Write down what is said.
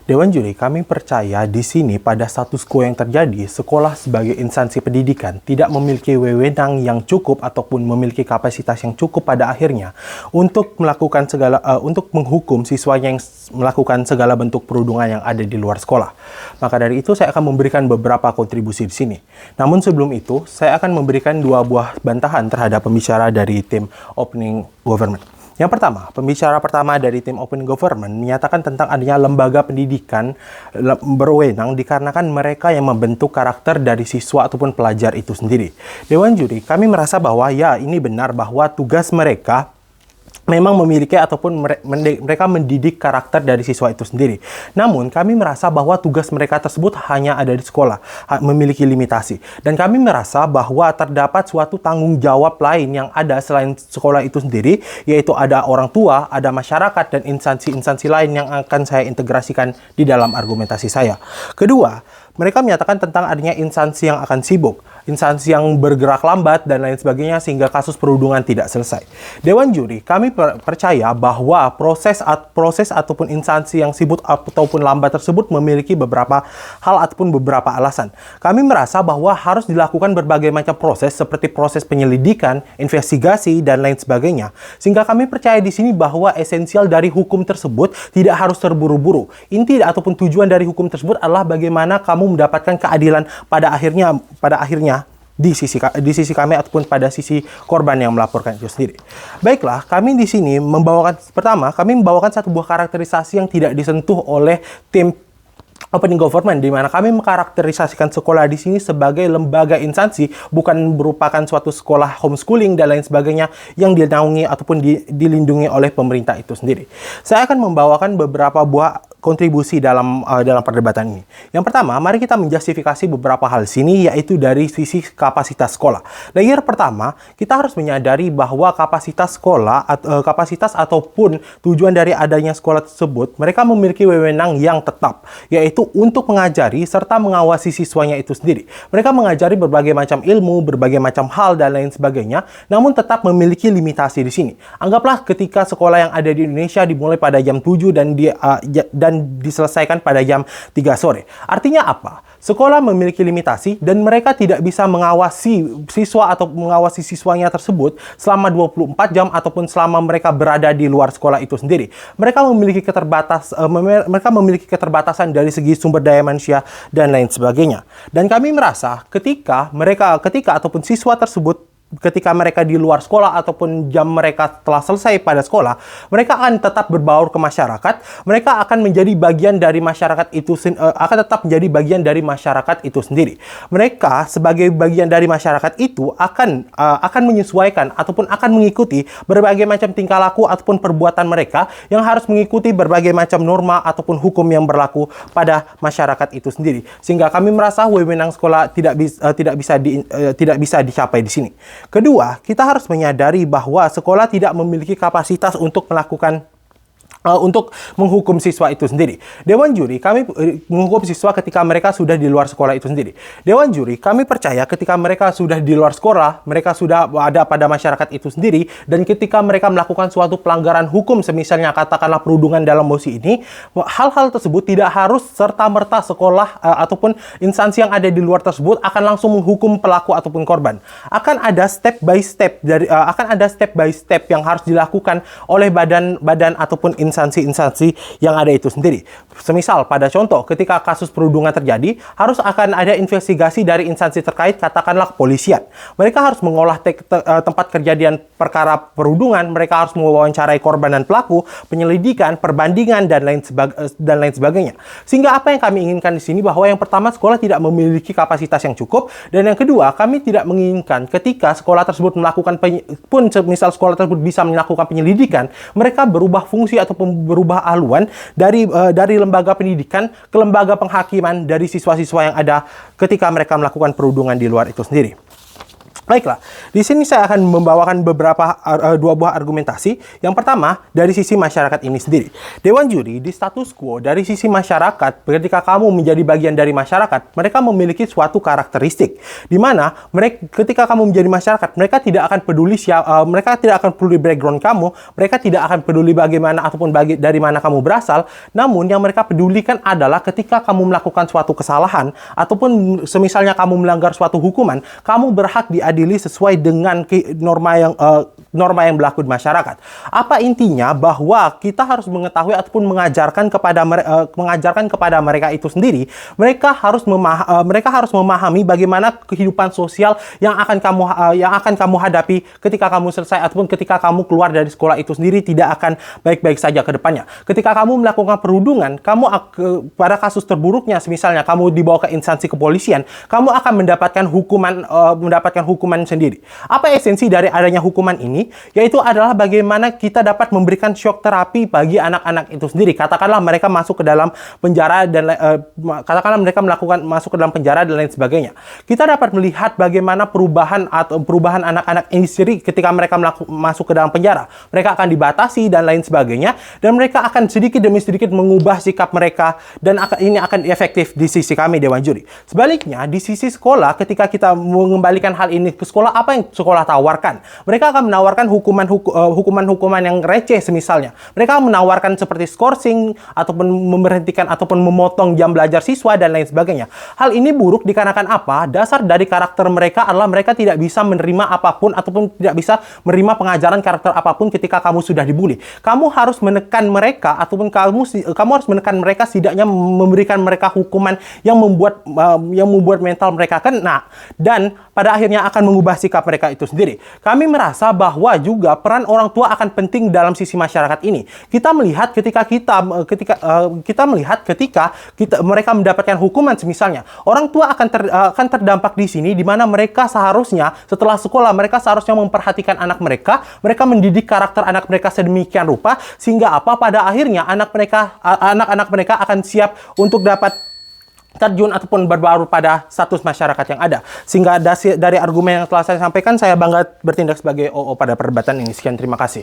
Dewan Juri, kami percaya di sini pada status quo yang terjadi, sekolah sebagai instansi pendidikan tidak memiliki wewenang yang cukup ataupun memiliki kapasitas yang cukup pada akhirnya untuk melakukan untuk menghukum siswanya yang melakukan segala bentuk perundungan yang ada di luar sekolah. Maka dari itu saya akan memberikan beberapa kontribusi di sini. Namun sebelum itu, saya akan memberikan dua buah bantahan terhadap pembicara dari tim Opening Government. Yang pertama, pembicara pertama dari tim Open Government menyatakan tentang adanya lembaga pendidikan berwenang dikarenakan mereka yang membentuk karakter dari siswa ataupun pelajar itu sendiri. Dewan Juri, kami merasa bahwa ya ini benar bahwa tugas mereka memang memiliki ataupun mereka mendidik karakter dari siswa itu sendiri. Namun, kami merasa bahwa tugas mereka tersebut hanya ada di sekolah, memiliki limitasi. Dan kami merasa bahwa terdapat suatu tanggung jawab lain yang ada selain sekolah itu sendiri, yaitu ada orang tua, ada masyarakat, dan instansi-instansi lain yang akan saya integrasikan di dalam argumentasi saya. Kedua, mereka menyatakan tentang adanya instansi yang akan sibuk, instansi yang bergerak lambat, dan lain sebagainya sehingga kasus perundungan tidak selesai. Dewan Juri, kami percaya bahwa proses ataupun instansi yang sibuk ataupun lambat tersebut memiliki beberapa hal ataupun beberapa alasan. Kami merasa bahwa harus dilakukan berbagai macam proses seperti proses penyelidikan, investigasi, dan lain sebagainya. Sehingga kami percaya di sini bahwa esensial dari hukum tersebut tidak harus terburu-buru. Inti ataupun tujuan dari hukum tersebut adalah bagaimana kamu mendapatkan keadilan pada akhirnya di sisi kami ataupun pada sisi korban yang melaporkan itu sendiri. Baiklah, kami di sini kami membawakan satu buah karakterisasi yang tidak disentuh oleh tim Opening Government, di mana kami mengkarakterisasikan sekolah di sini sebagai lembaga instansi, bukan merupakan suatu sekolah homeschooling dan lain sebagainya yang dinaungi ataupun dilindungi oleh pemerintah itu sendiri. Saya akan membawakan beberapa buah kontribusi dalam perdebatan ini. Yang pertama, mari kita menjustifikasi beberapa hal sini, yaitu dari sisi kapasitas sekolah. Layer pertama, kita harus menyadari bahwa kapasitas sekolah, kapasitas ataupun tujuan dari adanya sekolah tersebut, mereka memiliki wewenang yang tetap, yaitu untuk mengajari serta mengawasi siswanya itu sendiri. Mereka mengajari berbagai macam ilmu, berbagai macam hal, dan lain sebagainya, namun tetap memiliki limitasi di sini. Anggaplah ketika sekolah yang ada di Indonesia dimulai pada jam 7 dan diselesaikan pada jam 3 sore. Artinya apa? Sekolah memiliki limitasi dan mereka tidak bisa mengawasi siswa atau mengawasi siswanya tersebut selama 24 jam ataupun selama mereka berada di luar sekolah itu sendiri. Mereka memiliki keterbatasan dari segi sumber daya manusia dan lain sebagainya. Dan kami merasa ketika ataupun siswa tersebut ketika mereka di luar sekolah ataupun jam mereka telah selesai pada sekolah, mereka akan tetap berbaur ke masyarakat. Mereka akan menjadi bagian dari masyarakat itu sendiri. Mereka sebagai bagian dari masyarakat itu akan menyesuaikan ataupun akan mengikuti berbagai macam tingkah laku ataupun perbuatan mereka yang harus mengikuti berbagai macam norma ataupun hukum yang berlaku pada masyarakat itu sendiri. Sehingga kami merasa wewenang sekolah tidak bisa dicapai di sini. Kedua, kita harus menyadari bahwa sekolah tidak memiliki kapasitas untuk menghukum siswa itu sendiri. Dewan Juri, kami menghukum siswa ketika mereka sudah di luar sekolah itu sendiri. Dewan Juri, kami percaya ketika mereka sudah di luar sekolah, mereka sudah ada pada masyarakat itu sendiri, dan ketika mereka melakukan suatu pelanggaran hukum, semisalnya katakanlah perundungan dalam mosi ini, hal-hal tersebut tidak harus serta-merta sekolah ataupun instansi yang ada di luar tersebut akan langsung menghukum pelaku ataupun korban. Akan ada step by step yang harus dilakukan oleh badan ataupun instansi yang ada itu sendiri. Semisal pada contoh, ketika kasus perundungan terjadi, akan ada investigasi dari instansi terkait, katakanlah kepolisian. Mereka harus mengolah tempat kejadian perkara perundungan, mereka harus mewawancarai korban dan pelaku, penyelidikan, perbandingan, dan lain sebagainya. Sehingga apa yang kami inginkan di sini bahwa yang pertama, sekolah tidak memiliki kapasitas yang cukup, dan yang kedua, kami tidak menginginkan ketika sekolah tersebut misal sekolah tersebut bisa melakukan penyelidikan, mereka berubah fungsi ataupun berubah haluan dari lembaga pendidikan ke lembaga penghakiman dari siswa-siswa yang ada ketika mereka melakukan perundungan di luar itu sendiri. Baiklah, di sini saya akan membawakan beberapa dua buah argumentasi. Yang pertama, dari sisi masyarakat ini sendiri. Dewan juri di status quo dari sisi masyarakat, ketika kamu menjadi bagian dari masyarakat, mereka memiliki suatu karakteristik di mana ketika kamu menjadi masyarakat, mereka tidak akan peduli mereka tidak akan peduli background kamu, mereka tidak akan peduli bagaimana ataupun dari mana kamu berasal. Namun yang mereka pedulikan adalah ketika kamu melakukan suatu kesalahan ataupun semisalnya kamu melanggar suatu hukuman, kamu berhak diadili sesuai dengan norma yang berlaku di masyarakat. Apa intinya? Bahwa kita harus mengetahui ataupun mengajarkan kepada mereka itu sendiri. Mereka harus memahami bagaimana kehidupan sosial yang akan kamu hadapi ketika kamu selesai ataupun ketika kamu keluar dari sekolah itu sendiri tidak akan baik-baik saja ke depannya. Ketika kamu melakukan perundungan, pada kasus terburuknya misalnya kamu dibawa ke instansi kepolisian, kamu akan mendapatkan hukuman sendiri. Apa esensi dari adanya hukuman ini? Yaitu adalah bagaimana kita dapat memberikan shock terapi bagi anak-anak itu sendiri. Katakanlah mereka masuk ke dalam penjara dan masuk ke dalam penjara dan lain sebagainya. Kita dapat melihat bagaimana perubahan anak-anak ini sendiri ketika mereka masuk ke dalam penjara. Mereka akan dibatasi dan lain sebagainya, dan mereka akan sedikit demi sedikit mengubah sikap mereka, dan ini akan efektif di sisi kami Dewan Juri. Sebaliknya, di sisi sekolah, ketika kita mengembalikan hal ini ke sekolah, apa yang sekolah tawarkan? Mereka akan menawarkan hukuman yang receh semisalnya. Mereka menawarkan seperti skorsing ataupun memberhentikan ataupun memotong jam belajar siswa dan lain sebagainya. Hal ini buruk dikarenakan apa? Dasar dari karakter mereka adalah mereka tidak bisa menerima apapun ataupun tidak bisa menerima pengajaran karakter apapun ketika kamu sudah dibully. Kamu harus menekan mereka ataupun kamu harus menekan mereka, setidaknya memberikan mereka hukuman yang membuat mental mereka kena dan pada akhirnya akan mengubah sikap mereka itu sendiri. Kami merasa bahwa juga peran orang tua akan penting dalam sisi masyarakat ini. Kita melihat ketika mereka mendapatkan hukuman semisalnya, orang tua akan terdampak di sini, di mana mereka seharusnya setelah sekolah mereka seharusnya memperhatikan anak mereka mendidik karakter anak mereka sedemikian rupa sehingga pada akhirnya anak-anak mereka akan siap untuk dapat terjun ataupun berbaur pada status masyarakat yang ada. Sehingga dari argumen yang telah saya sampaikan, saya bangga bertindak sebagai OO pada perdebatan ini. Sekian, terima kasih.